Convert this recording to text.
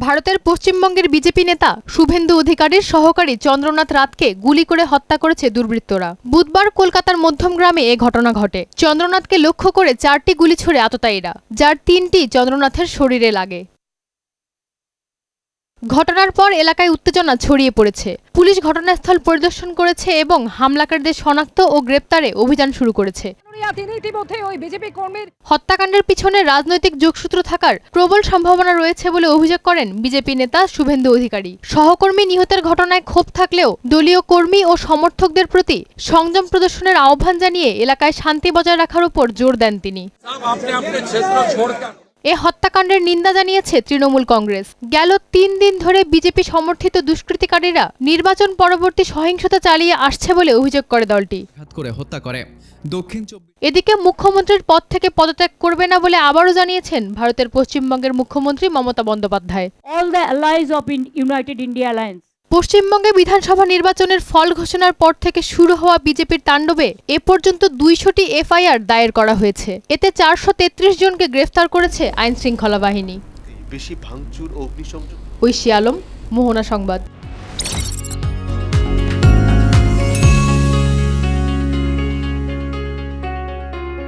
ভারতের পশ্চিমবঙ্গের বিজেপি নেতা শুভেন্দু অধিকারীর সহকারী চন্দ্রনাথ রাতকে গুলি করে হত্যা করেছে দুর্বৃত্তরা। বুধবার কলকাতার মধ্যমগ্রামে এ ঘটনা ঘটে। চন্দ্রনাথকে লক্ষ্য করে 4টি গুলি ছুড়ে আততায়ীরা, যার 3টি চন্দ্রনাথের শরীরে লাগে। ঘটনার পর এলাকায় উত্তেজনা ছড়িয়ে পড়েছে। পুলিশ ঘটনাস্থল পরিদর্শন করেছে এবং হামলাকারীদের শনাক্ত ও গ্রেপ্তারে অভিযান শুরু করেছে। হত্যাকাণ্ডের পিছনে রাজনৈতিক যোগসূত্র থাকার প্রবল সম্ভাবনা রয়েছে বলে অভিযোগ করেন বিজেপি নেতা শুভেন্দু অধিকারী। সহকর্মী নিহতের ঘটনায় ক্ষোভ থাকলেও দলীয় কর্মী ও সমর্থকদের প্রতি সংযম প্রদর্শনের আহ্বান জানিয়ে এলাকায় শান্তি বজায় রাখার উপর জোর দেন তিনি। এ হত্যাকাণ্ডের নিন্দা জানিয়েছে তৃণমূল কংগ্রেস। গেল 3 দিন ধরে বিজেপি সমর্থিত দুষ্কৃতিকারীরা নির্বাচন পরবর্তী সহিংসতা চালিয়ে আসছে বলে অভিযোগ করে দলটি। এদিকে মুখ্যমন্ত্রীর পদ থেকে পদত্যাগ করবে না বলে আবারও জানিয়েছেন ভারতের পশ্চিমবঙ্গের মুখ্যমন্ত্রী মমতা বন্দ্যোপাধ্যায়। পশ্চিমবঙ্গে বিধানসভা নির্বাচনের ফল ঘোষণার পর থেকে শুরু হওয়া বিজেপির তাণ্ডবে এ পর্যন্ত 200টি এফআইআর দায়ের করা হয়েছে। এতে 433 জনকে গ্রেফতার করেছে আইন শৃঙ্খলা বাহিনী। ঐশী আলম, মোহনা সংবাদ।